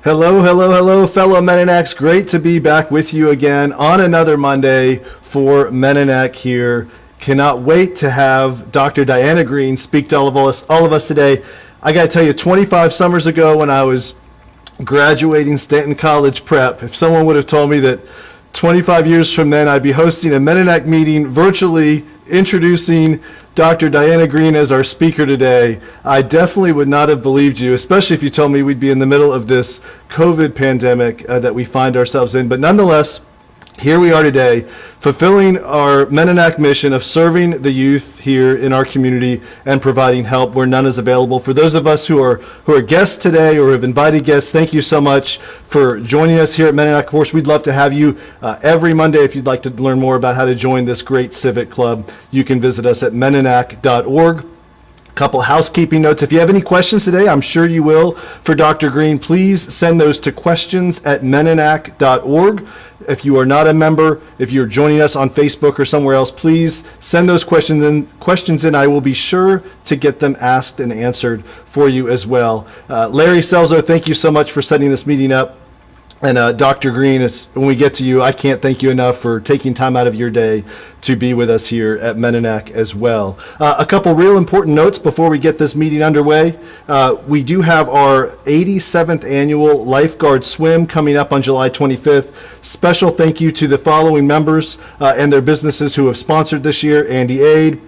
Hello, hello, hello, fellow Meninaks. Great to be back with you again on another Monday for Meninak here. Cannot wait to have Dr. Diana Greene speak to all of us today. I got to tell you, 25 summers ago when I was graduating Stanton College Prep, if someone would have told me that 25 years from then I'd be hosting a Meninak meeting virtually introducing Dr. Diana Greene as our speaker today, I definitely would not have believed you, especially if you told me we'd be in the middle of this COVID pandemic that we find ourselves in. But nonetheless, here we are today, fulfilling our Meninak mission of serving the youth here in our community and providing help where none is available. For those of us who are guests today or have invited guests, thank you so much for joining us here at Meninak. Of course, we'd love to have you every Monday. If you'd like to learn more about how to join this great civic club, you can visit us at meninak.org. Couple housekeeping notes. If you have any questions today, I'm sure you will, for Dr. Greene, please send those to questions@meninak.org. If you are not a member, if you're joining us on Facebook or somewhere else, please send those questions in. I will be sure to get them asked and answered for you as well. Larry Selzo, thank you so much for setting this meeting up. And Dr. Greene, when we get to you, I can't thank you enough for taking time out of your day to be with us here at Meninak as well. A couple real important notes before we get this meeting underway. We do have our 87th annual Lifeguard Swim coming up on July 25th. Special thank you to the following members and their businesses who have sponsored this year: Andy Aid,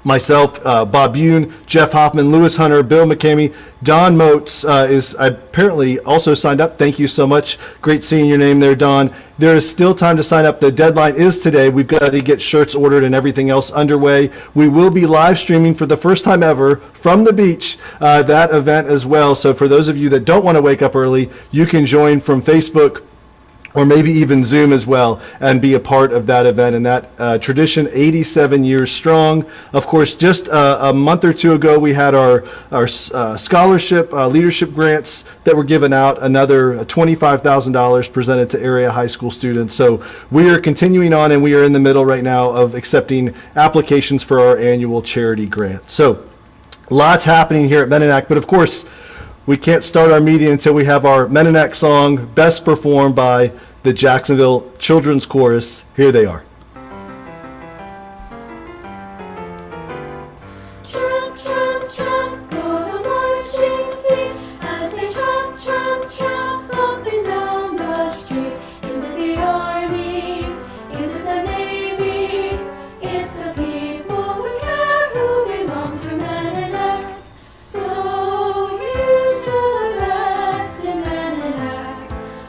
myself, Bob Yoon, Jeff Hoffman, Lewis Hunter, Bill McCamey. Don Motes is apparently also signed up. Thank you so much. Great seeing your name there, Don. There is still time to sign up. The deadline is today. We've got to get shirts ordered and everything else underway. We will be live streaming for the first time ever from the beach that event as well. So for those of you that don't want to wake up early, you can join from Facebook or maybe even Zoom as well, and be a part of that event. And that tradition, 87 years strong. Of course, just a month or two ago, we had our scholarship leadership grants that were given out, another $25,000 presented to area high school students. So we are continuing on, and we are in the middle right now of accepting applications for our annual charity grant. So lots happening here at Meninak, but of course, we can't start our meeting until we have our Meninak song, best performed by the Jacksonville Children's Chorus. Here they are. Tramp, tramp, tramp, go the marching feet as they tramp, tramp, tramp up and down the street. Is it the army? Is it the navy? It's the people who care, who belong to Meninak. So here's to the best in Meninak,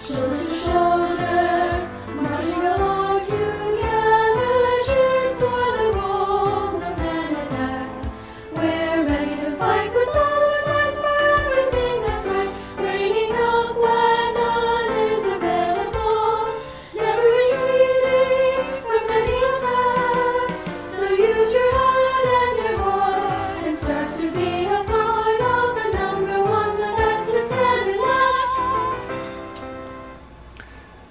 shoulder to shoulder, marching along together. Cheers for the goals of Meninak. We're ready to fight with all our might for everything that's right, bringing help when none is available, never retreating from any attack. So use your head and your heart and start to be a part of the number one, the best is Meninak.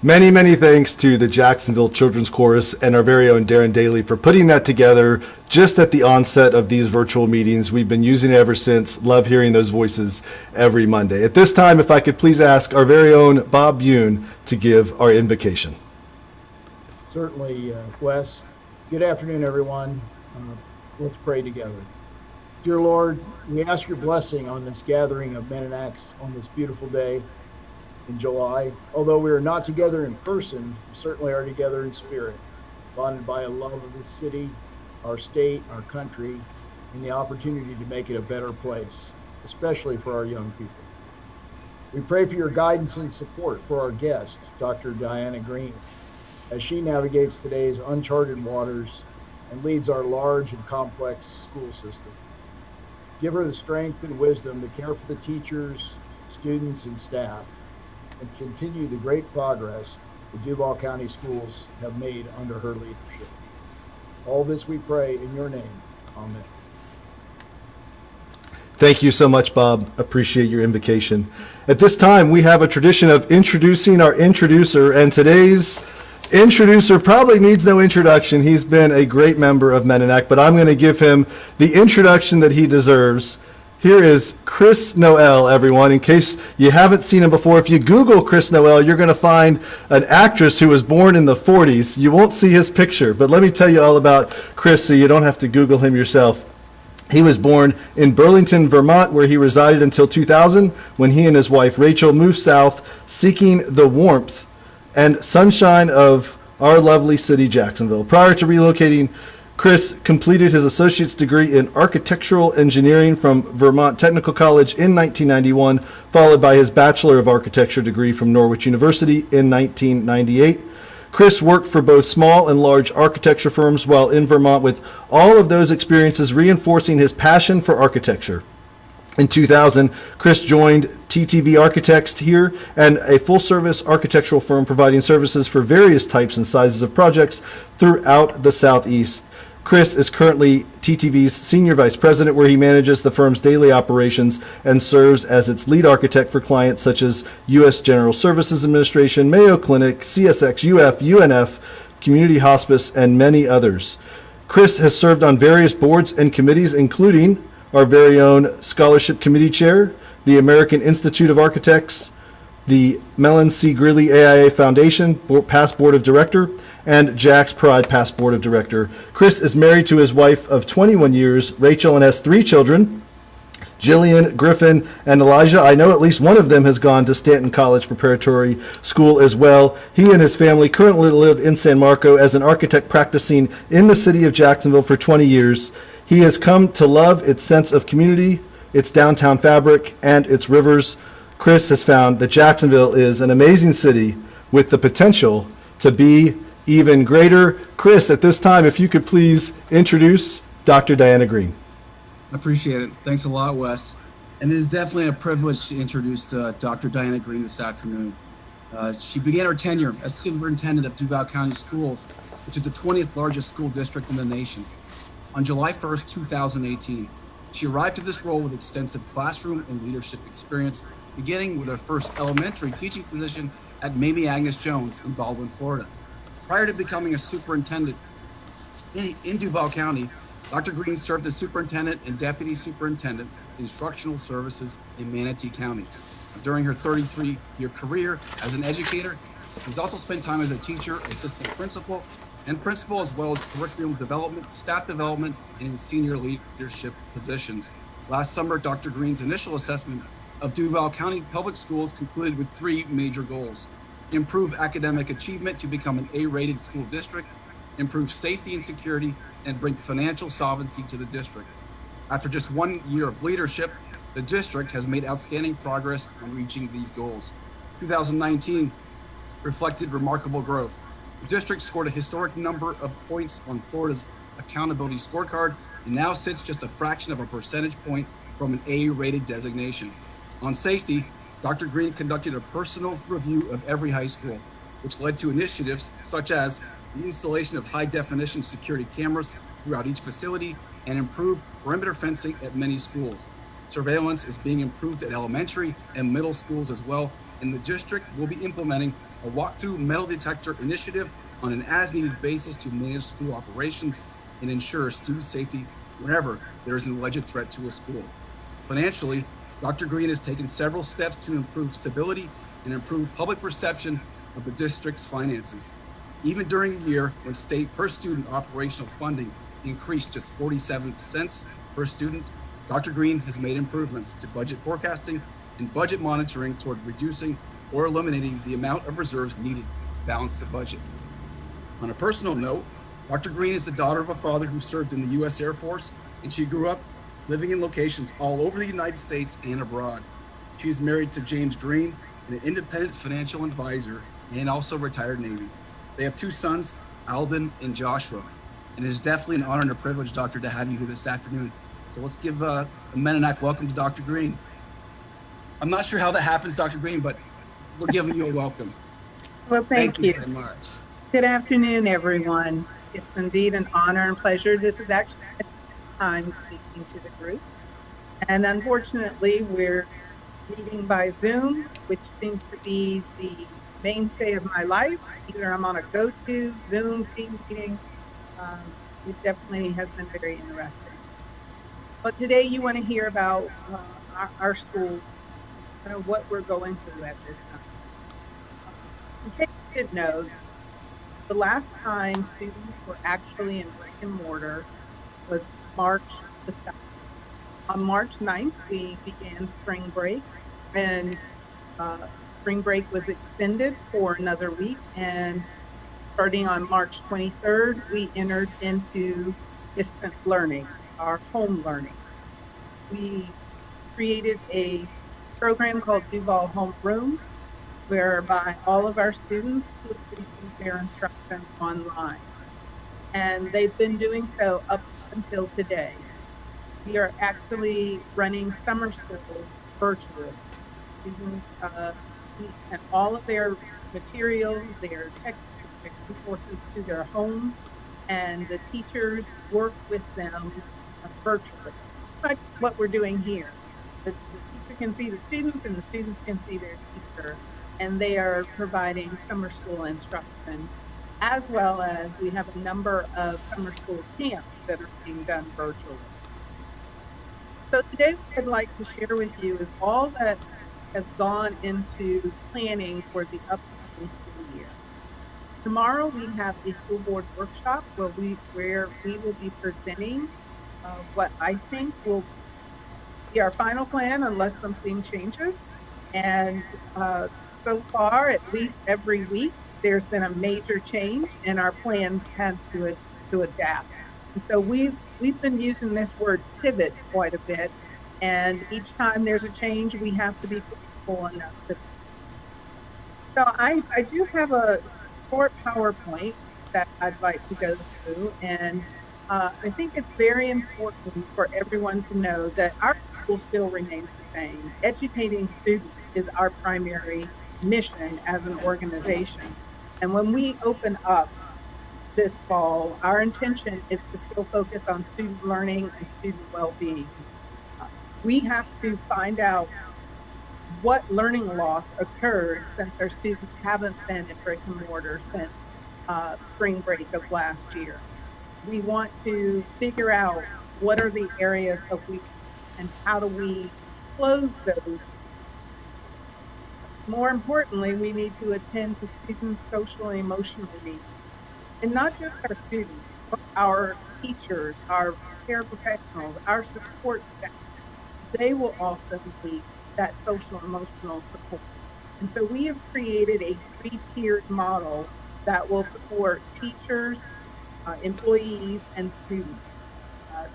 Many, many thanks to the Jacksonville Children's Chorus and our very own Darren Daly for putting that together just at the onset of these virtual meetings. We've been using it ever since. Love hearing those voices every Monday. At this time, if I could please ask our very own Bob Yoon to give our invocation. Certainly, Wes. Good afternoon, everyone. Let's pray together. Dear Lord, we ask your blessing on this gathering of Meninaks on this beautiful day in July. Although we are not together in person, we certainly are together in spirit, bonded by a love of this city, our state, our country, and the opportunity to make it a better place, especially for our young people. We pray for your guidance and support for our guest, Dr. Diana Greene, as she navigates today's uncharted waters and leads our large and complex school system. Give her the strength and wisdom to care for the teachers, students, and staff, and continue the great progress the Duval County schools have made under her leadership. All this we pray in your name. Amen. Thank you so much, Bob. Appreciate your invocation. At this time, we have a tradition of introducing our introducer, and today's introducer probably needs no introduction. He's been a great member of Meninak, but I'm going to give him the introduction that he deserves. Here is Chris Noel, everyone. In case you haven't seen him before, if you Google Chris Noel, you're going to find an actress who was born in the 40s. You won't see his picture, but let me tell you all about Chris so you don't have to Google him yourself. He was born in Burlington, Vermont, where he resided until 2000, when he and his wife Rachel moved south, seeking the warmth and sunshine of our lovely city, Jacksonville. Prior to relocating, Chris completed his associate's degree in architectural engineering from Vermont Technical College in 1991, followed by his Bachelor of Architecture degree from Norwich University in 1998. Chris worked for both small and large architecture firms while in Vermont, with all of those experiences reinforcing his passion for architecture. In 2000, Chris joined TTV Architects here, and a full-service architectural firm providing services for various types and sizes of projects throughout the Southeast. Chris is currently TTV's Senior Vice President, where he manages the firm's daily operations and serves as its lead architect for clients such as U.S. General Services Administration, Mayo Clinic, CSX, UF, UNF, Community Hospice, and many others. Chris has served on various boards and committees, including our very own Scholarship Committee Chair, the American Institute of Architects, the Mellon C. Greeley AIA Foundation, past Board of Director, and Jack's Pride, past Board of Director. Chris is married to his wife of 21 years, Rachel, and has 3 children, Jillian, Griffin, and Elijah. I know at least one of them has gone to Stanton College Preparatory School as well. He and his family currently live in San Marco as an architect practicing in the city of Jacksonville for 20 years. He has come to love its sense of community, its downtown fabric, and its rivers. Chris has found that Jacksonville is an amazing city with the potential to be even greater. Chris, at this time, if you could please introduce Dr. Diana Greene. Appreciate it. Thanks a lot, Wes. And it is definitely a privilege to introduce Dr. Diana Greene this afternoon. She began her tenure as Superintendent of Duval County Schools, which is the 20th largest school district in the nation. On July 1st, 2018, she arrived to this role with extensive classroom and leadership experience, beginning with her first elementary teaching position at Mamie Agnes Jones in Baldwin, Florida. Prior to becoming a superintendent in Duval County, Dr. Greene served as superintendent and deputy superintendent of instructional services in Manatee County. During her 33-year career as an educator, she's also spent time as a teacher, assistant principal, and principal, as well as curriculum development, staff development, and in senior leadership positions. Last summer, Dr. Greene's initial assessment of Duval County Public Schools concluded with 3 major goals: improve academic achievement to become an A-rated school district, improve safety and security, and bring financial solvency to the district. After just 1 year of leadership, the district has made outstanding progress on reaching these goals. 2019 reflected remarkable growth. The district scored a historic number of points on Florida's accountability scorecard and now sits just a fraction of a percentage point from an A-rated designation. On safety, Dr. Greene conducted a personal review of every high school, which led to initiatives such as the installation of high-definition security cameras throughout each facility and improved perimeter fencing at many schools. Surveillance is being improved at elementary and middle schools as well, and the district will be implementing a walk-through metal detector initiative on an as-needed basis to manage school operations and ensure student safety whenever there is an alleged threat to a school. Financially, Dr. Greene has taken several steps to improve stability and improve public perception of the district's finances. Even during a year when state per student operational funding increased just 47 cents per student, Dr. Greene has made improvements to budget forecasting and budget monitoring toward reducing or eliminating the amount of reserves needed to balance the budget. On a personal note, Dr. Greene is the daughter of a father who served in the U.S. Air Force, and she grew up living in locations all over the United States and abroad. She is married to James Greene, an independent financial advisor and also retired Navy. They have 2 sons, Alden and Joshua. And it is definitely an honor and a privilege, Doctor, to have you here this afternoon. So let's give a Meninak welcome to Dr. Greene. I'm not sure how that happens, Dr. Greene, but we're giving you a welcome. Well, thank you very much. Good afternoon, everyone. It's indeed an honor and pleasure. This is actually my second time speaking to the group. And unfortunately, we're meeting by Zoom, which seems to be the mainstay of my life. Either I'm on a go-to Zoom team meeting. It definitely has been very interesting. But today you want to hear about our school, kind of what we're going through at this time. In case you didn't know, the last time students were actually in brick and mortar was March the 7th. On March 9th, we began spring break, and spring break was extended for another week. And starting on March 23rd, we entered into distance learning, our home learning. We created a program called Duval Homeroom, whereby all of our students could receive their instruction online. And they've been doing so up until today. We are actually running summer school virtually. Students send all of their materials, their textbooks, their resources to their homes, and the teachers work with them virtually, like what we're doing here. The teacher can see the students and the students can see their teacher, and they are providing summer school instruction, as well as we have a number of summer school camps that are being done virtually. So today what I'd like to share with you is all that has gone into planning for the upcoming school year. Tomorrow we have a school board workshop where we will be presenting what I think will be our final plan unless something changes. And so far, at least every week, there's been a major change and our plans had to adapt. And so we've been using this word pivot quite a bit. And each time there's a change, we have to be flexible enough to. So I do have a short PowerPoint that I'd like to go through. And I think it's very important for everyone to know that our school still remains the same. Educating students is our primary mission as an organization. And when we open up this fall, our intention is to still focus on student learning and student well-being. We have to find out what learning loss occurred since our students haven't been in brick and mortar since spring break of last year. We want to figure out what are the areas of weakness and how do we close those. More importantly, we need to attend to students' social and emotional needs. And not just our students, but our teachers, our paraprofessionals, our support staff. They will also need that social emotional support. And so we have created a 3-tiered model that will support teachers, employees, and students.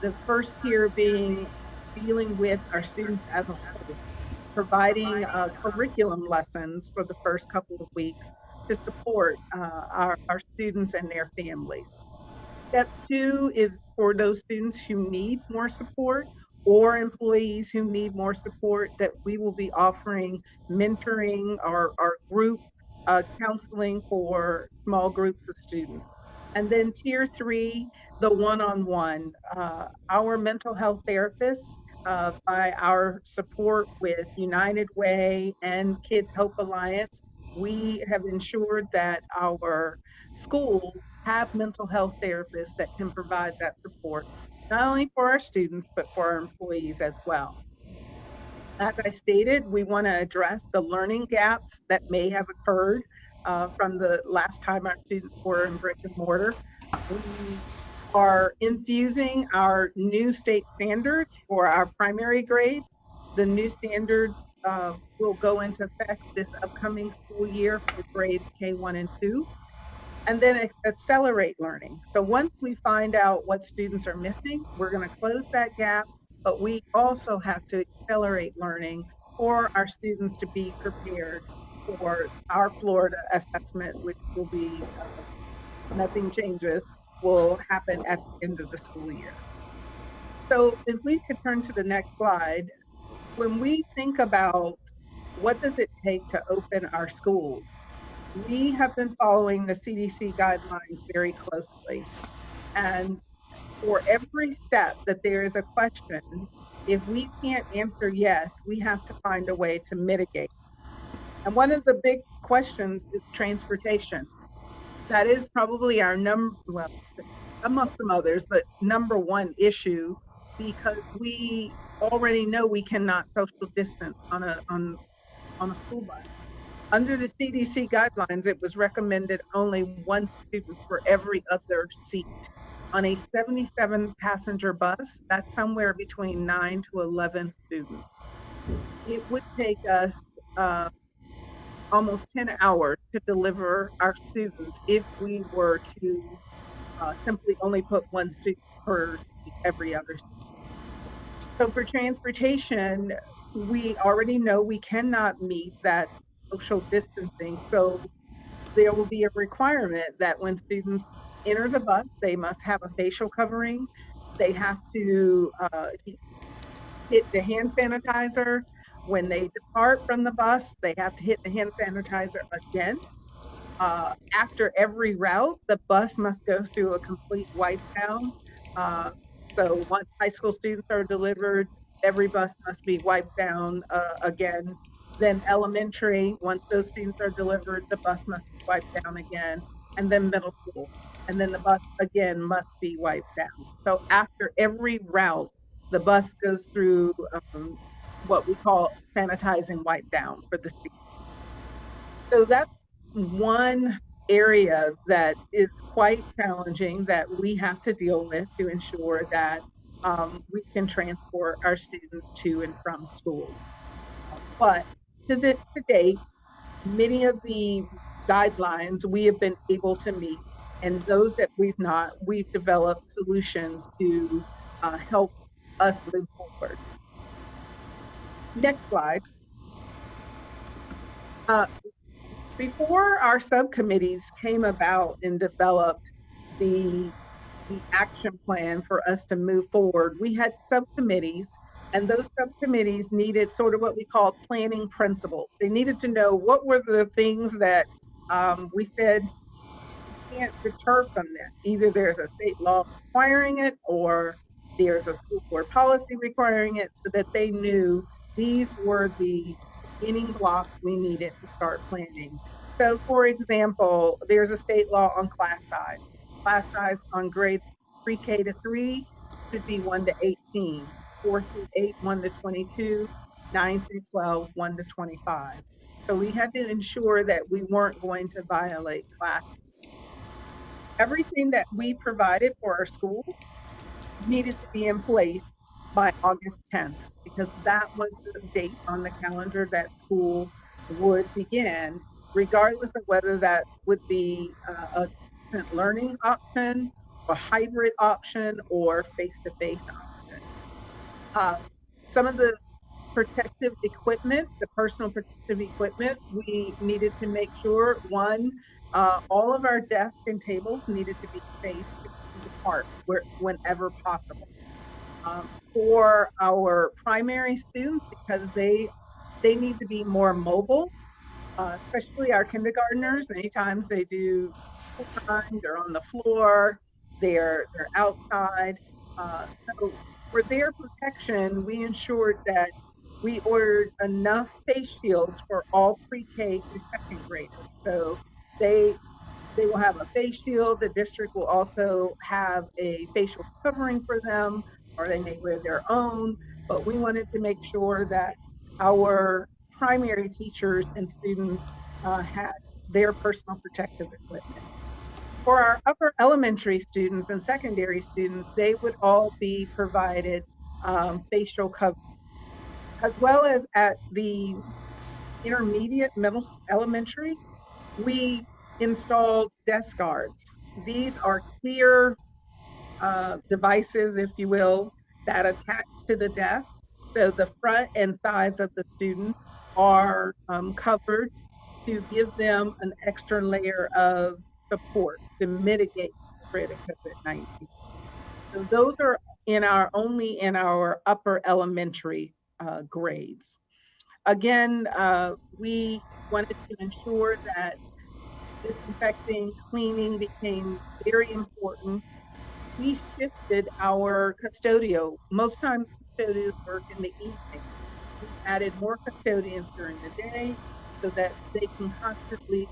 The first tier being dealing with our students as a whole, providing curriculum lessons for the first couple of weeks to support our students and their families. Step 2 is for those students who need more support or employees who need more support, that we will be offering mentoring or group counseling for small groups of students. And then tier 3, the one-on-one, our mental health therapists, by our support with United Way and Kids Hope Alliance, we have ensured that our schools have mental health therapists that can provide that support, not only for our students, but for our employees as well. As I stated, we want to address the learning gaps that may have occurred from the last time our students were in brick and mortar. We are infusing our new state standards for our primary grade. The new standards will go into effect this upcoming school year for grades K1 and 2. And then accelerate learning. So once we find out what students are missing, we're going to close that gap, but we also have to accelerate learning for our students to be prepared for our Florida assessment, which will be, nothing changes, will happen at the end of the school year. So if we could turn to the next slide, when we think about what does it take to open our schools, we have been following the CDC guidelines very closely. And for every step that there is a question, if we can't answer yes, we have to find a way to mitigate. And one of the big questions is transportation. That is probably our well, amongst some others, but number one issue because we already know we cannot social distance on a school bus. Under the CDC guidelines, it was recommended only one student for every other seat. On a 77 passenger bus, that's somewhere between 9 to 11 students. It would take us almost 10 hours to deliver our students if we were to simply only put one student per seat every other seat. So for transportation, we already know we cannot meet that social distancing. So there will be a requirement that when students enter the bus, they must have a facial covering. They have to hit the hand sanitizer. When they depart from the bus, they have to hit the hand sanitizer again. After every route, the bus must go through a complete wipe down. So once high school students are delivered, every bus must be wiped down again. Then elementary, once those students are delivered, the bus must be wiped down again. And then middle school. And then the bus again must be wiped down. So after every route, the bus goes through what we call sanitizing wipe down for the students. So that's one area that is quite challenging that we have to deal with to ensure that we can transport our students to and from school. But to date, many of the guidelines we have been able to meet, and those that we've not, we've developed solutions to help us move forward. Next slide. Before our subcommittees came about and developed the action plan for us to move forward, we had subcommittees, and those subcommittees needed sort of what we call planning principles. They needed to know what were the things that we said can't deter from this. Either there's a state law requiring it or there's a school board policy requiring it, so that they knew these were the beginning blocks we needed to start planning. So for example, there's a state law on class size. Class size on grades pre-K to 3 should be 1 to 18, 4 through 8, 1 to 22, 9 through 12, 1 to 25. So we had to ensure that we weren't going to violate class. Everything that we provided for our school needed to be in place by August 10th, because that was the date on the calendar that school would begin, regardless of whether that would be a distant learning option, a hybrid option, or face-to-face option. Some of the protective equipment, the personal protective equipment, we needed to make sure, one, all of our desks and tables needed to be spaced apart whenever possible. For our primary students, because they need to be more mobile, especially our kindergartners. Many times they do full time, they're on the floor, they're outside. So for their protection, we ensured that we ordered enough face shields for all pre-K to second graders. So they will have a face shield. The district will also have a facial covering for them, or they may wear their own. But we wanted to make sure that our primary teachers and students had their personal protective equipment. For our upper elementary students and secondary students, they would all be provided facial coverings, as well as at the intermediate, middle, elementary, we installed desk guards. These are clear devices, if you will, that attach to the desk. So the front and sides of the student are covered to give them an extra layer of support to mitigate the spread of COVID-19. So those are only in our upper elementary grades. Again, we wanted to ensure that disinfecting, cleaning became very important. We shifted our custodial. Most times custodians work in the evening. We added more custodians during the day so that they can constantly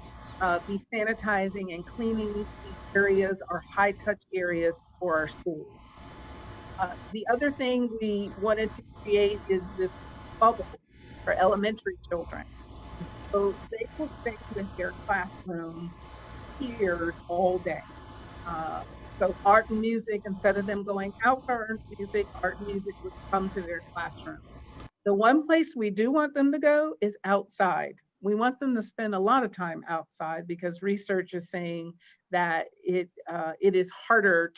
be sanitizing and cleaning these areas, our high touch areas for our schools. The other thing we wanted to create is this bubble for elementary children. So they will stay with their classroom peers all day. Uh, so art and music, instead of them going out for art and music would come to their classroom. The one place we do want them to go is outside. We want them to spend a lot of time outside because research is saying that it is harder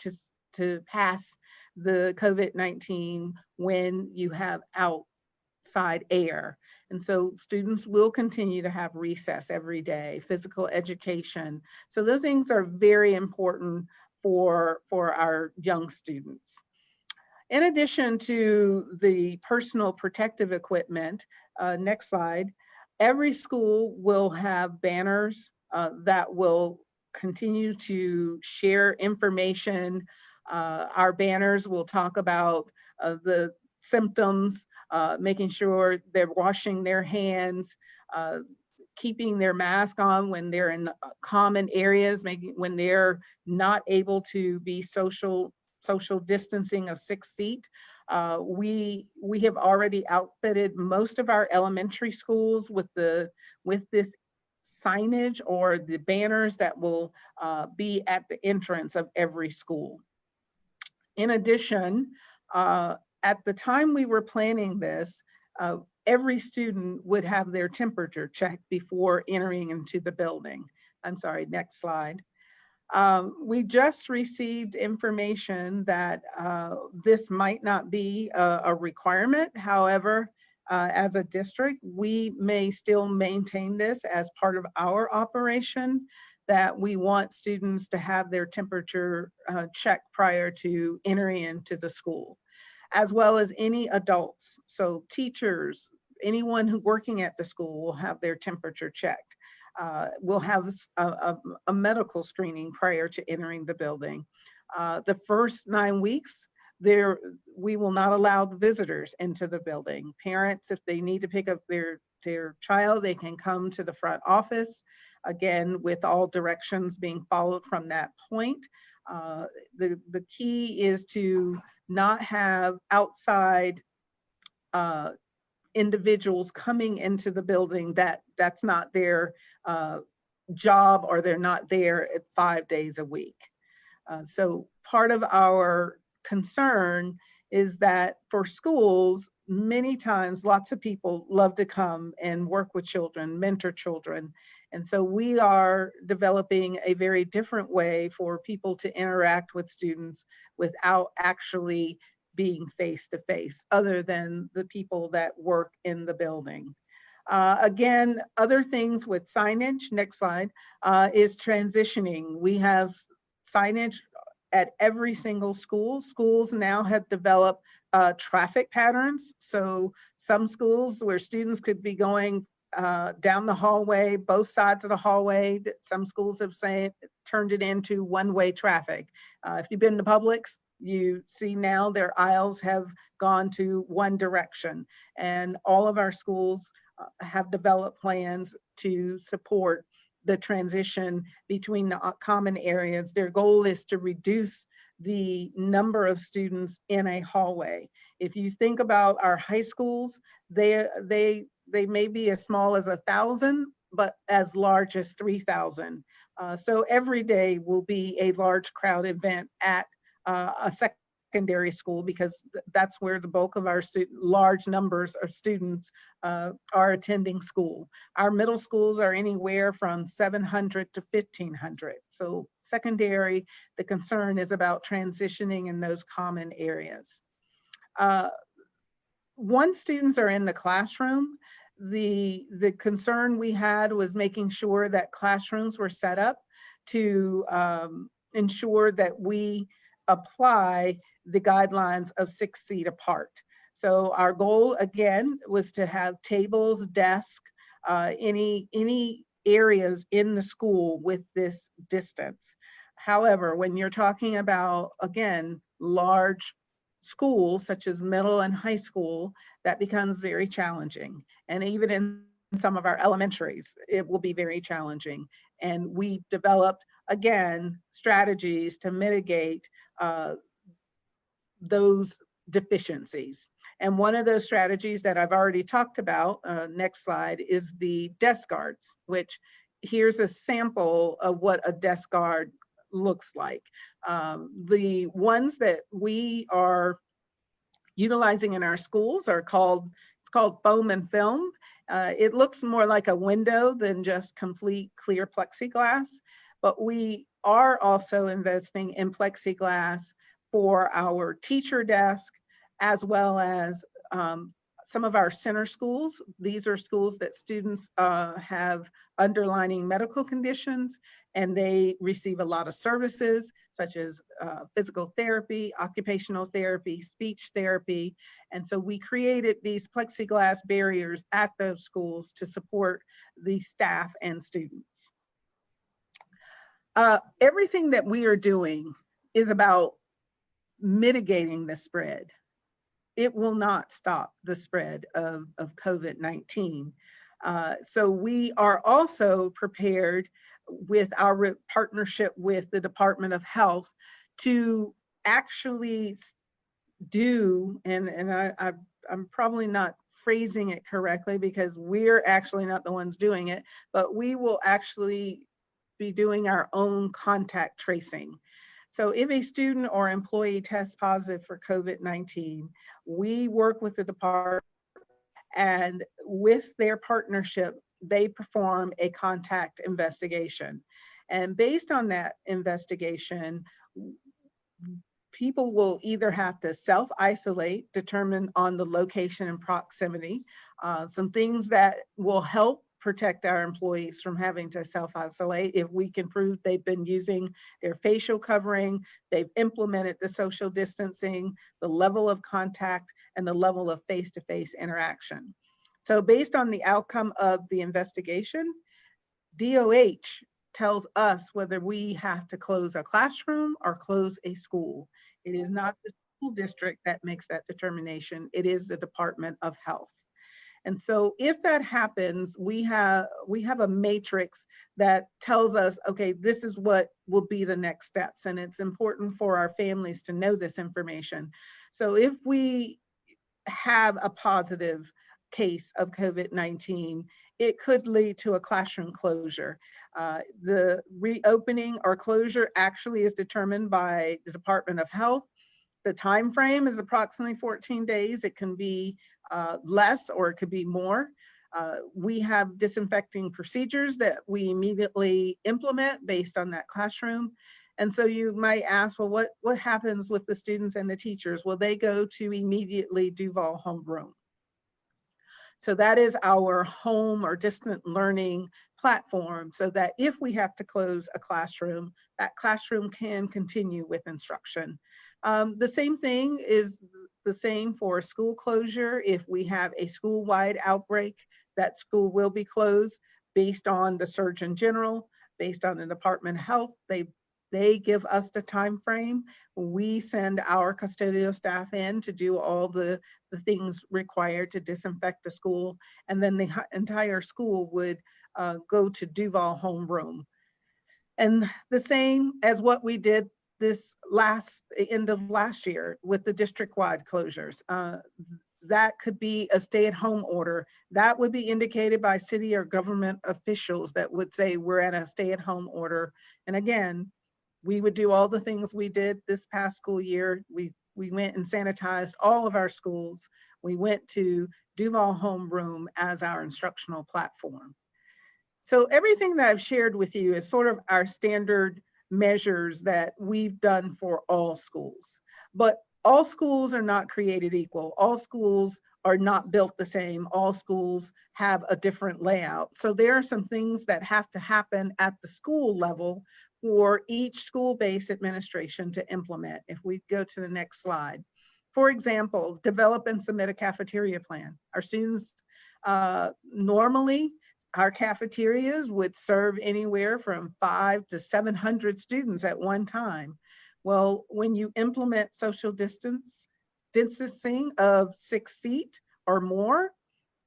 to pass the COVID-19 when you have outside air. And so students will continue to have recess every day, physical education. So those things are very important for our young students. In addition to the personal protective equipment, next slide, every school will have banners that will continue to share information. Our banners will talk about the symptoms, making sure they're washing their hands, keeping their mask on when they're in common areas, when they're not able to be social distancing of 6 feet. We have already outfitted most of our elementary schools with this signage or the banners that will be at the entrance of every school. In addition, at the time we were planning this, every student would have their temperature checked before entering into the building. I'm sorry, next slide. We just received information that this might not be a requirement. However, as a district, we may still maintain this as part of our operation, that we want students to have their temperature checked prior to entering into the school, as well as any adults. So teachers, anyone who working at the school will have their temperature checked. We'll have a medical screening prior to entering the building. The first 9 weeks, we will not allow the visitors into the building. Parents, if they need to pick up their child, they can come to the front office, again, with all directions being followed from that point. The key is to not have outside individuals coming into the building that's not their job, or they're not there 5 days a week. So part of our concern is that for schools, many times lots of people love to come and work with children, mentor children. And so we are developing a very different way for people to interact with students without actually being face-to-face, other than the people that work in the building. Again, other things with signage, next slide, is transitioning. We have signage at every single school. Schools now have developed traffic patterns. So some schools where students could be going down the hallway, both sides of the hallway. Some schools have turned it into one-way traffic. If you've been to Publix, you see now their aisles have gone to one direction, and all of our schools have developed plans to support the transition between the common areas. Their goal is to reduce the number of students in a hallway. If you think about our high schools, they may be as small as 1,000, but as large as 3,000. So every day will be a large crowd event at a secondary school, because that's where the bulk of our large numbers of students are attending school. Our middle schools are anywhere from 700 to 1,500. So secondary, the concern is about transitioning in those common areas. Once students are in the classroom, the concern we had was making sure that classrooms were set up to ensure that we apply the guidelines of 6 feet apart. So our goal, again, was to have tables, desks, any areas in the school with this distance. However, when you're talking about, again, large schools such as middle and high school, that becomes very challenging. And even in some of our elementaries, it will be very challenging. And we developed, again, strategies to mitigate those deficiencies. And one of those strategies that I've already talked about, next slide, is the desk guards, which here's a sample of what a desk guard looks like. The ones that we are utilizing in our schools are called foam and film. It looks more like a window than just complete clear plexiglass, but we are also investing in plexiglass for our teacher desk, as well as some of our center schools. These are schools that students have underlying medical conditions, and they receive a lot of services such as physical therapy, occupational therapy, speech therapy. And so we created these plexiglass barriers at those schools to support the staff and students. Everything that we are doing is about mitigating the spread. It will not stop the spread of COVID-19. So we are also prepared with our partnership with the Department of Health to actually do, and I'm probably not phrasing it correctly because we're actually not the ones doing it, but we will actually be doing our own contact tracing. So if a student or employee tests positive for COVID-19, we work with the department, and with their partnership, they perform a contact investigation. And based on that investigation, people will either have to self-isolate, determine on the location and proximity, some things that will help protect our employees from having to self-isolate. If we can prove they've been using their facial covering, they've implemented the social distancing, the level of contact, and the level of face-to-face interaction. So based on the outcome of the investigation, DOH tells us whether we have to close a classroom or close a school. It is not the school district that makes that determination. It is the Department of Health. And so if that happens, we have a matrix that tells us, okay, this is what will be the next steps. And it's important for our families to know this information. So if we have a positive case of COVID-19, it could lead to a classroom closure. The reopening or closure actually is determined by the Department of Health. The time frame is approximately 14 days. It can be less or it could be more. We have disinfecting procedures that we immediately implement based on that classroom. And so you might ask, well, what happens with the students and the teachers? Well, they go to immediately Duval homeroom. So that is our home or distant learning platform, so that if we have to close a classroom, that classroom can continue with instruction. The same thing is the same for school closure. If we have a school-wide outbreak, that school will be closed based on the Surgeon General, based on the Department of Health. They give us the time frame. We send our custodial staff in to do all the things required to disinfect the school, and then the entire school would go to Duval homeroom. And the same as what we did this end of last year with the district-wide closures. That could be a stay-at-home order. That would be indicated by city or government officials that would say we're at a stay-at-home order. And again, we would do all the things we did this past school year. We went and sanitized all of our schools. We went to Duval homeroom as our instructional platform. So everything that I've shared with you is sort of our standard measures that we've done for all schools. But all schools are not created equal. All schools are not built the same. All schools have a different layout. So there are some things that have to happen at the school level for each school-based administration to implement. If we go to the next slide. For example, develop and submit a cafeteria plan. Our students, normally, our cafeterias would serve anywhere from 500 to 700 students at one time. Well, when you implement social distancing of 6 feet or more,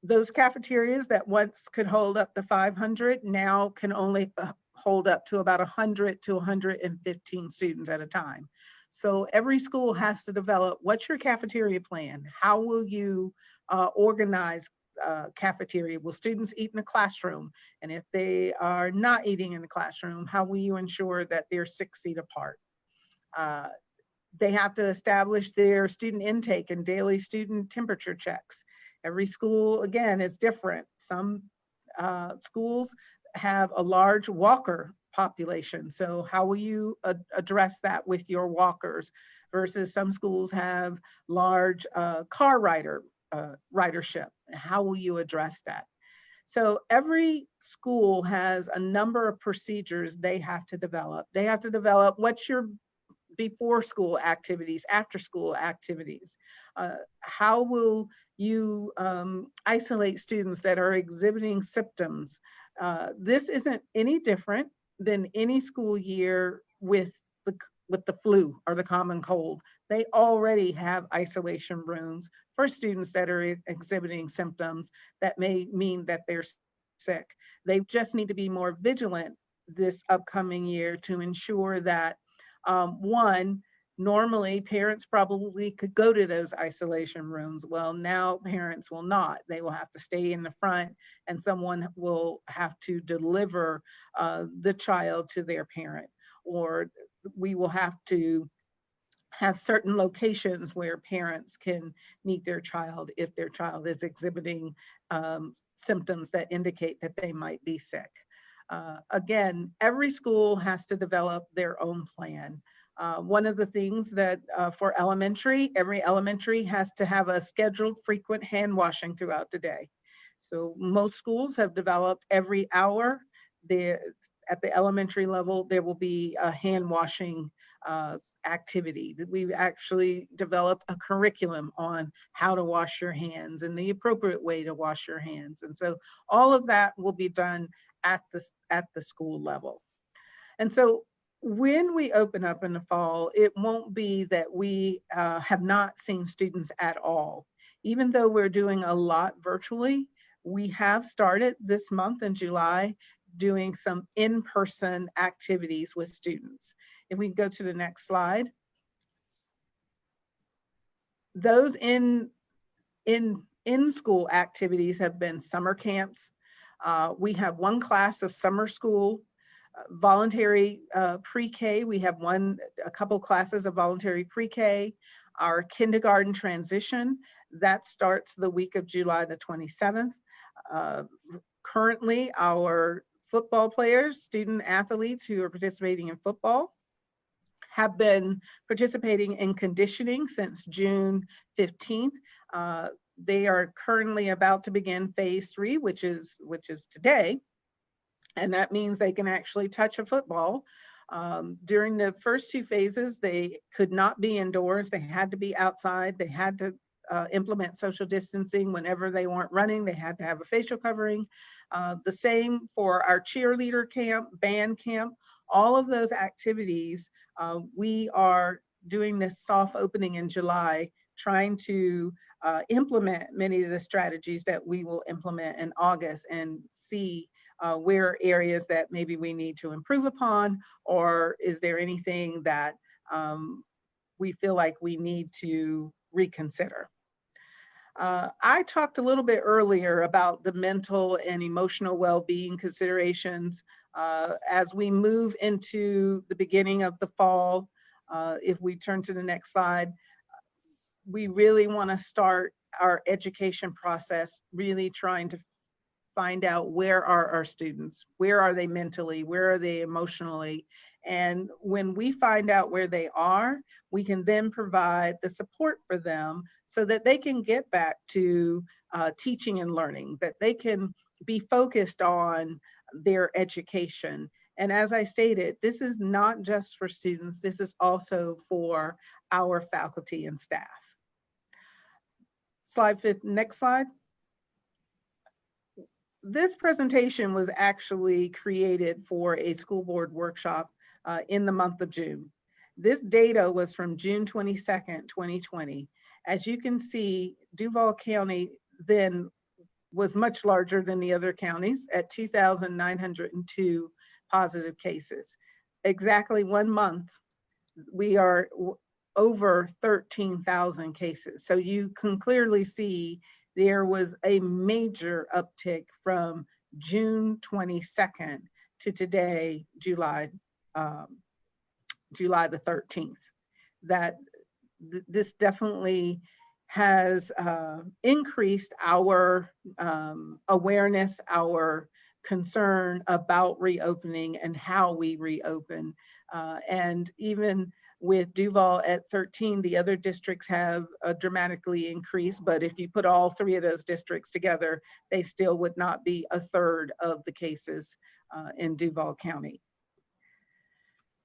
those cafeterias that once could hold up to 500 now can only hold up to about 100 to 115 students at a time. So every school has to develop, what's your cafeteria plan? How will you organize cafeteria? Will students eat in the classroom? And if they are not eating in the classroom, how will you ensure that they're 6 feet apart? They have to establish their student intake and daily student temperature checks. Every school, again, is different. Some schools have a large walker population. So how will you address that with your walkers versus some schools have large car ridership? How will you address that? So every school has a number of procedures they have to develop. They have to develop what's your before school activities, after school activities. How will you isolate students that are exhibiting symptoms? This isn't any different than any school year with the flu or the common cold. They already have isolation rooms for students that are exhibiting symptoms that may mean that they're sick. They just need to be more vigilant this upcoming year to ensure that one, normally parents probably could go to those isolation rooms. Well, now parents will not. They will have to stay in the front and someone will have to deliver the child to their parent, or we will have to have certain locations where parents can meet their child if their child is exhibiting symptoms that indicate that they might be sick. Again, every school has to develop their own plan. One of the things that for elementary, every elementary has to have a scheduled frequent hand washing throughout the day. So most schools have developed every hour. At the elementary level, there will be a hand washing activity. We've actually developed a curriculum on how to wash your hands and the appropriate way to wash your hands. And so all of that will be done at the school level. And so when we open up in the fall, it won't be that we have not seen students at all. Even though we're doing a lot virtually, we have started this month in July doing some in-person activities with students. If we go to the next slide. Those in-school activities have been summer camps. We have one class of summer school, voluntary pre-K. We have a couple classes of voluntary pre-K. Our kindergarten transition, that starts the week of July the 27th. Currently, our football players, student athletes who are participating in football, have been participating in conditioning since June 15th. They are currently about to begin phase 3, which is today. And that means they can actually touch a football. During the first 2 phases, they could not be indoors. They had to be outside. They had to implement social distancing. Whenever they weren't running, they had to have a facial covering. The same for our cheerleader camp, band camp, all of those activities. We are doing this soft opening in July, trying to implement many of the strategies that we will implement in August and see where areas that maybe we need to improve upon, or is there anything that we feel like we need to reconsider. I talked a little bit earlier about the mental and emotional well-being considerations as we move into the beginning of the fall. If we turn to the next slide, we really want to start our education process really trying to find out where are our students, where are they mentally, where are they emotionally, and when we find out where they are, we can then provide the support for them so that they can get back to teaching and learning, that they can be focused on their education. And as I stated, this is not just for students, this is also for our faculty and staff. Next slide. This presentation was actually created for a school board workshop in the month of June. This data was from June 22nd, 2020. As you can see, Duval County then was much larger than the other counties at 2,902 positive cases. Exactly 1 month, we are over 13,000 cases. So you can clearly see there was a major uptick from June 22nd to today, July the 13th. That this definitely has increased our awareness, our concern about reopening and how we reopen. And even with Duval at 13, the other districts have dramatically increased, but if you put all three of those districts together, they still would not be a third of the cases in Duval County.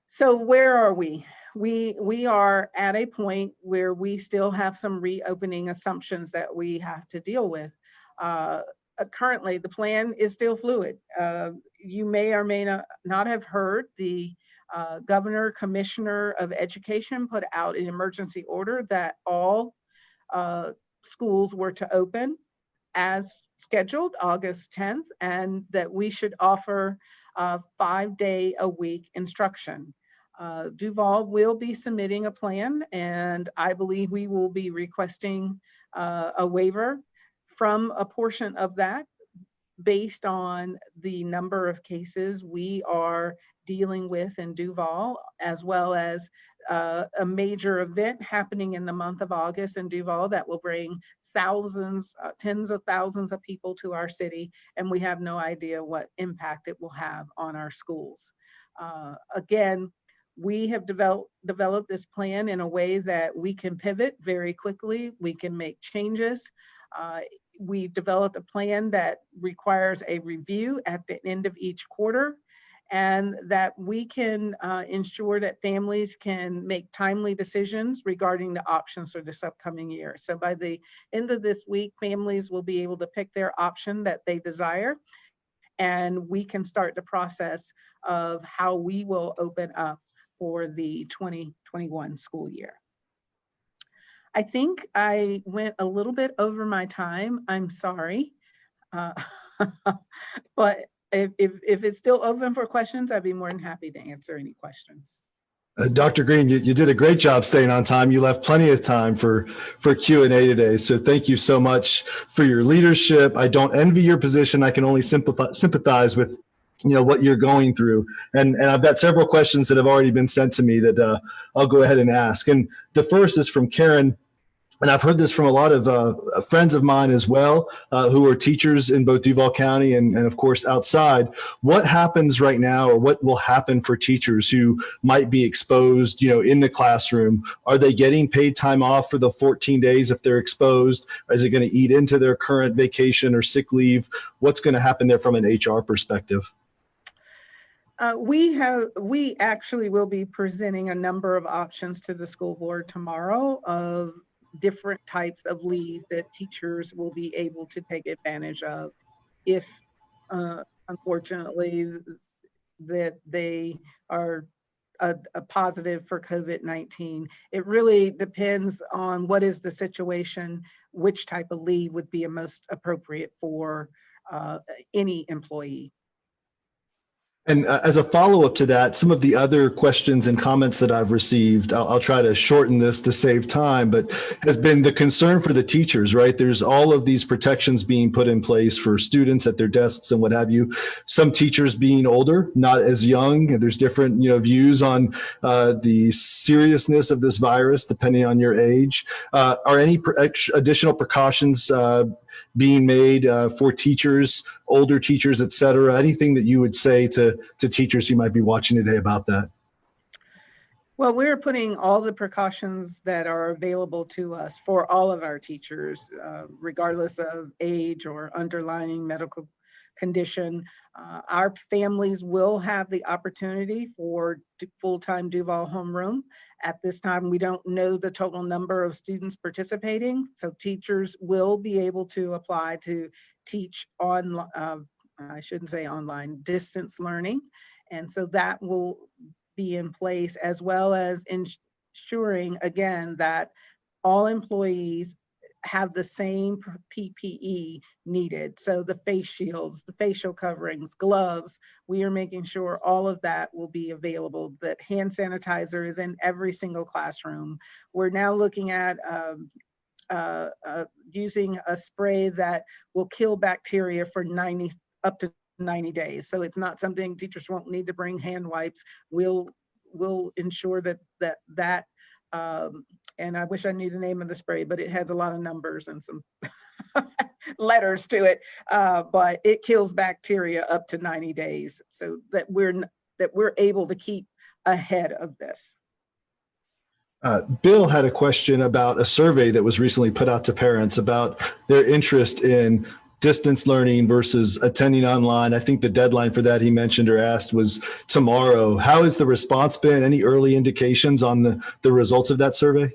So where are we? We are at a point where we still have some reopening assumptions that we have to deal with. Currently, the plan is still fluid. You may or may not have heard the Governor, Commissioner of Education put out an emergency order that all schools were to open as scheduled August 10th, and that we should offer 5-day-a-week instruction. Duval will be submitting a plan, and I believe we will be requesting a waiver from a portion of that based on the number of cases we are dealing with in Duval, as well as a major event happening in the month of August in Duval that will bring thousands, tens of thousands of people to our city, and we have no idea what impact it will have on our schools. Again, we have developed this plan in a way that we can pivot very quickly. We can make changes. We developed a plan that requires a review at the end of each quarter, and that we can ensure that families can make timely decisions regarding the options for this upcoming year. So by the end of this week, families will be able to pick their option that they desire, and we can start the process of how we will open up for the 2021 school year. I think I went a little bit over my time. I'm sorry. But if it's still open for questions, I'd be more than happy to answer any questions. Dr. Greene, you did a great job staying on time. You left plenty of time for Q&A today. So thank you so much for your leadership. I don't envy your position. I can only sympathize with what you're going through. And I've got several questions that have already been sent to me that I'll go ahead and ask. And the first is from Karen. And I've heard this from a lot of friends of mine as well, who are teachers in both Duval County and of course outside. What happens right now, or what will happen for teachers who might be exposed, in the classroom? Are they getting paid time off for the 14 days if they're exposed? Is it going to eat into their current vacation or sick leave? What's going to happen there from an HR perspective? We actually will be presenting a number of options to the school board tomorrow of different types of leave that teachers will be able to take advantage of if, unfortunately, that they are a positive for COVID-19. It really depends on what is the situation, which type of leave would be most appropriate for any employee. And as a follow-up to that, some of the other questions and comments that I've received, I'll try to shorten this to save time, but has been the concern for the teachers, right? There's all of these protections being put in place for students at their desks and what have you. Some teachers being older, not as young. And there's different, views on the seriousness of this virus, depending on your age. Are any additional precautions being made for teachers, older teachers, et cetera? Anything that you would say to teachers who might be watching today about that? Well, we're putting all the precautions that are available to us for all of our teachers, regardless of age or underlying medical condition. Our families will have the opportunity for full-time Duval homeroom. At this time, we don't know the total number of students participating, so teachers will be able to apply to teach on, I shouldn't say online, distance learning. And so that will be in place, as well as ensuring, again, that all employees have the same PPE needed. So the face shields, the facial coverings, gloves, we are making sure all of that will be available, that hand sanitizer is in every single classroom. We're now looking at using a spray that will kill bacteria for up to 90 days. So it's not something teachers won't need to bring hand wipes. We'll ensure that and I wish I knew the name of the spray, but it has a lot of numbers and some letters to it. But it kills bacteria up to 90 days, so that we're able to keep ahead of this. Bill had a question about a survey that was recently put out to parents about their interest in distance learning versus attending online. I think the deadline for that he mentioned or asked was tomorrow. How has the response been? Any early indications on the results of that survey?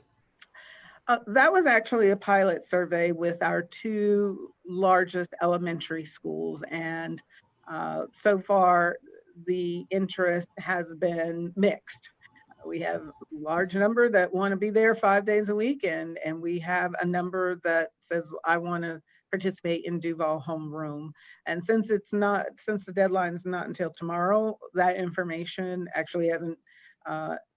That was actually a pilot survey with our 2 largest elementary schools. And so far, the interest has been mixed. We have a large number that want to be there 5 days a week, and we have a number that says, I want to participate in Duval homeroom. And since the deadline is not until tomorrow, that information actually hasn't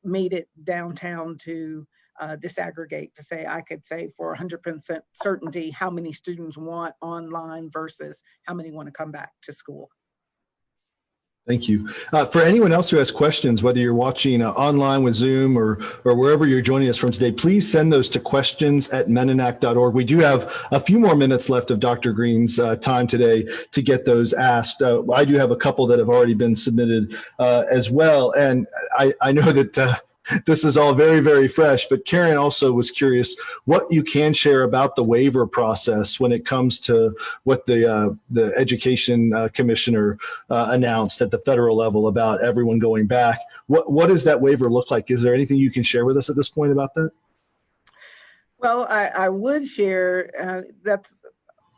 made it downtown to disaggregate to say, I could say for 100% certainty how many students want online versus how many want to come back to school. Thank you. For anyone else who has questions, whether you're watching online with Zoom or wherever you're joining us from today, please send those to questions@meninak.org. We do have a few more minutes left of Dr. Greene's time today to get those asked. I do have a couple that have already been submitted as well. And I know that this is all very, very fresh, but Karen also was curious what you can share about the waiver process when it comes to what the education commissioner announced at the federal level about everyone going back. What does that waiver look like? Is there anything you can share with us at this point about that? Well, I would share that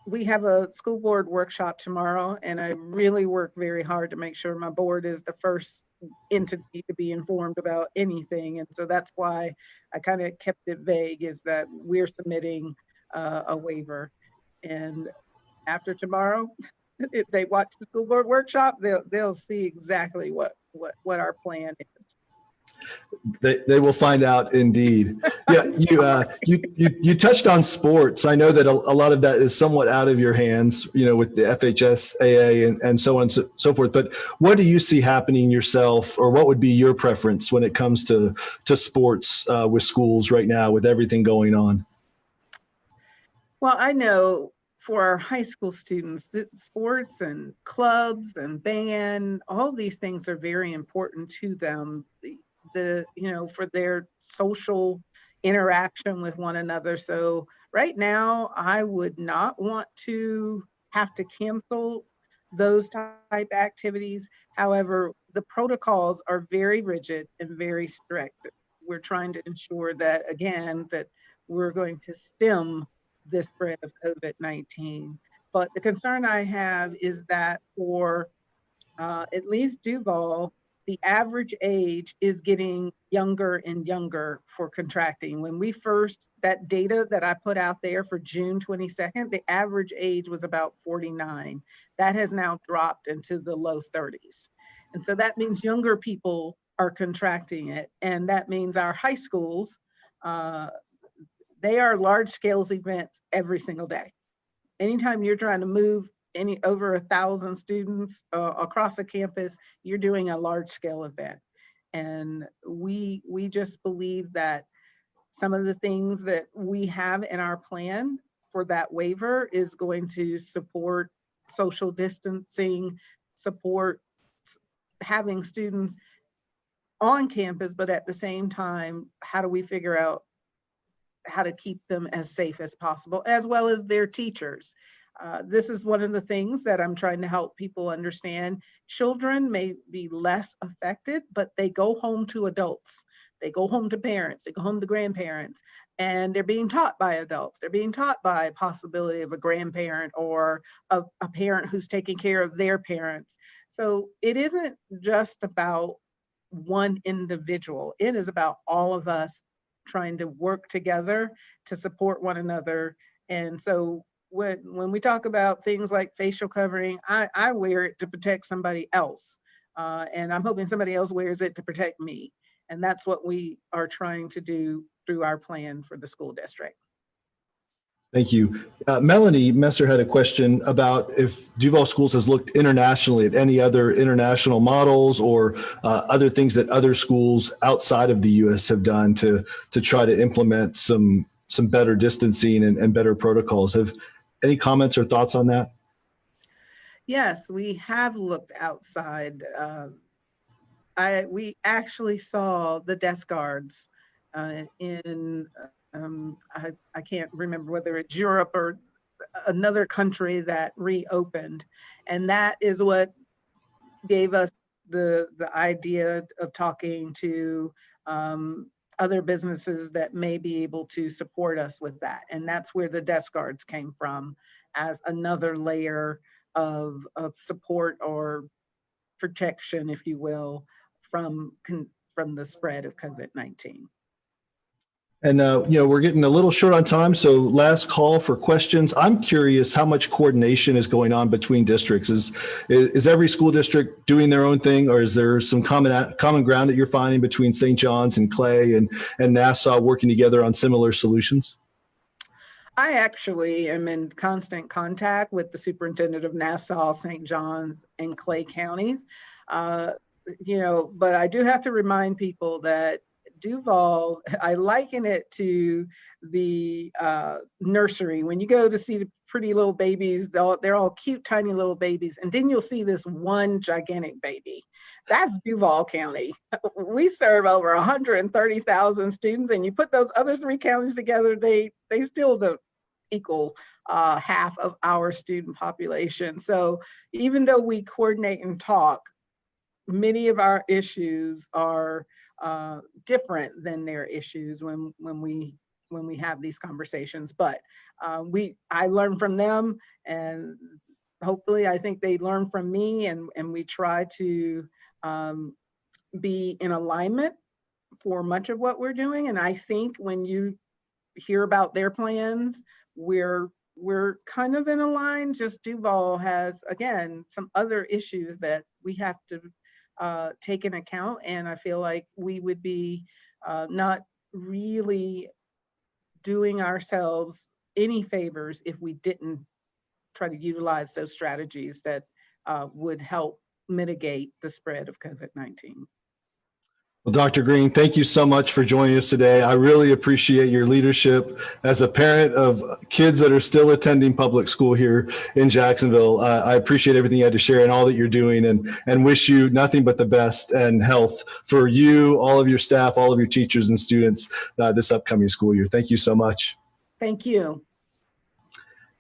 we have a school board workshop tomorrow, and I really work very hard to make sure my board is the first entity to be informed about anything. And so that's why I kind of kept it vague, is that we're submitting a waiver. And after tomorrow, if they watch the school board workshop, they'll see exactly what our plan is. They will find out indeed. Yeah, you touched on sports. I know that a lot of that is somewhat out of your hands, with the FHSAA and so on and so forth. But what do you see happening yourself, or what would be your preference when it comes to sports with schools right now, with everything going on? Well, I know for our high school students, sports and clubs and band, all these things are very important to them. For their social interaction with one another. So right now, I would not want to have to cancel those type activities. However, the protocols are very rigid and very strict. We're trying to ensure that, again, that we're going to stem the spread of COVID-19. But the concern I have is that for at least Duval, the average age is getting younger and younger for contracting. When that data that I put out there for June 22nd, the average age was about 49. That has now dropped into the low 30s. And so that means younger people are contracting it. And that means our high schools, they are large scale events every single day. Anytime you're trying to move over 1,000 students across a campus, you're doing a large scale event. And we just believe that some of the things that we have in our plan for that waiver is going to support social distancing, support having students on campus, but at the same time, how do we figure out how to keep them as safe as possible, as well as their teachers. This is one of the things that I'm trying to help people understand. Children may be less affected, but they go home to adults. They go home to parents, they go home to grandparents, and they're being taught by adults. They're being taught by a possibility of a grandparent or a parent who's taking care of their parents. So it isn't just about one individual. It is about all of us trying to work together to support one another And so when we talk about things like facial covering, I wear it to protect somebody else. And I'm hoping somebody else wears it to protect me. And that's what we are trying to do through our plan for the school district. Thank you. Melanie Messer had a question about if Duval Schools has looked internationally at any other international models or other things that other schools outside of the U.S. have done to try to implement some better distancing and better protocols. Have any comments or thoughts on that? Yes, we have looked outside. We actually saw the desk guards in I can't remember whether it's Europe or another country that reopened, and that is what gave us the idea of talking to other businesses that may be able to support us with that. And that's where the desk guards came from, as another layer of support or protection, if you will, from the spread of COVID-19. And, we're getting a little short on time, so last call for questions. I'm curious how much coordination is going on between districts. Is every school district doing their own thing, or is there some common ground that you're finding between St. John's and Clay and Nassau working together on similar solutions? I actually am in constant contact with the superintendent of Nassau, St. John's, and Clay counties. But I do have to remind people that Duval, I liken it to the nursery. When you go to see the pretty little babies, they're all cute, tiny little babies. And then you'll see this one gigantic baby. That's Duval County. We serve over 130,000 students, and you put those other three counties together, they still don't equal half of our student population. So even though we coordinate and talk, many of our issues are different than their issues when we have these conversations. But I learn from them, and hopefully I think they learn from me, and we try to be in alignment for much of what we're doing. And I think when you hear about their plans, we're kind of in a line. Just Duval has, again, some other issues that we have to take into account, and I feel like we would be not really doing ourselves any favors if we didn't try to utilize those strategies that would help mitigate the spread of COVID-19. Well, Dr. Greene, thank you so much for joining us today. I really appreciate your leadership as a parent of kids that are still attending public school here in Jacksonville. I appreciate everything you had to share and all that you're doing, and wish you nothing but the best and health for you, all of your staff, all of your teachers and students this upcoming school year. Thank you so much. Thank you.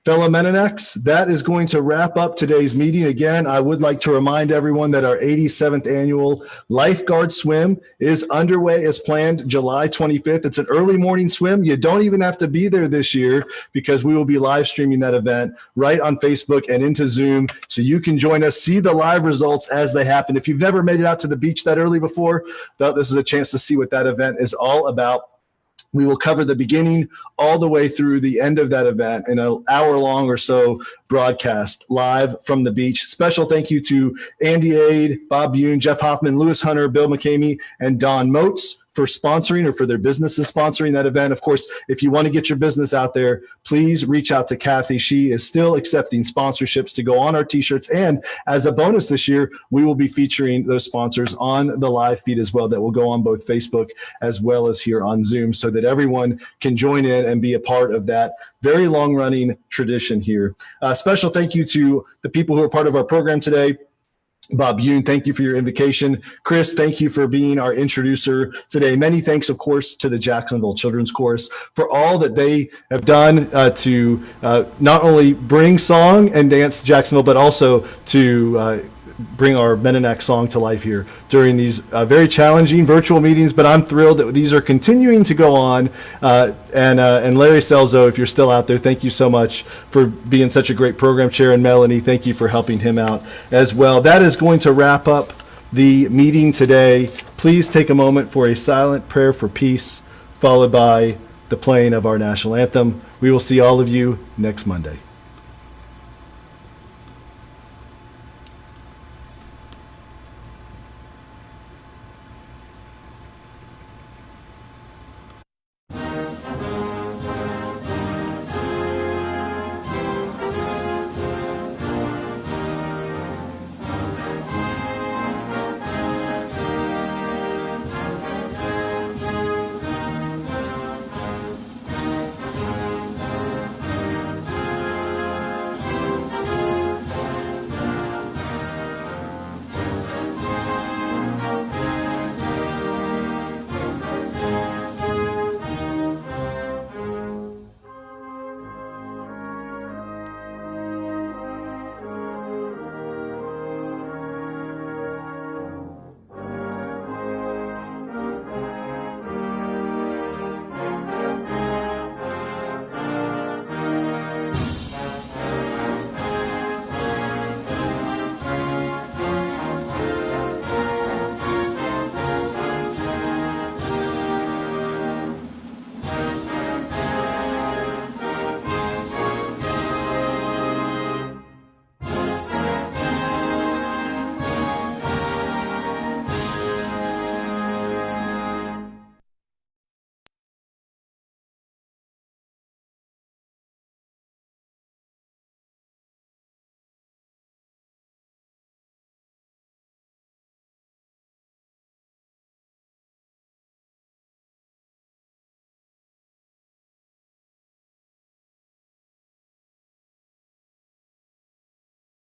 Fellow Meninaks, that is going to wrap up today's meeting. Again, I would like to remind everyone that our 87th annual lifeguard swim is underway as planned July 25th. It's an early morning swim. You don't even have to be there this year because we will be live streaming that event right on Facebook and into Zoom, so you can join us, see the live results as they happen. If you've never made it out to the beach that early before, this is a chance to see what that event is all about. We will cover the beginning all the way through the end of that event in an hour-long or so broadcast live from the beach. Special thank you to Andy Aid, Bob Bune, Jeff Hoffman, Lewis Hunter, Bill McCamey, and Don Moats for sponsoring, or for their businesses sponsoring that event. Of course, if you want to get your business out there, please reach out to Kathy. She is still accepting sponsorships to go on our t-shirts. And as a bonus this year, we will be featuring those sponsors on the live feed as well, that will go on both Facebook as well as here on Zoom, so that everyone can join in and be a part of that very long-running tradition here. Special thank you to the people who are part of our program today. Bob Bune, thank you for your invocation. Chris, thank you for being our introducer today. Many thanks, of course, to the Jacksonville Children's Chorus for all that they have done to not only bring song and dance to Jacksonville, but also to bring our Meninak song to life here during these very challenging virtual meetings. But I'm thrilled that these are continuing to go on. And Larry Selzo, if you're still out there, thank you so much for being such a great program chair. And Melanie, thank you for helping him out as well. That is going to wrap up the meeting today. Please take a moment for a silent prayer for peace, followed by the playing of our national anthem. We will see all of you next Monday.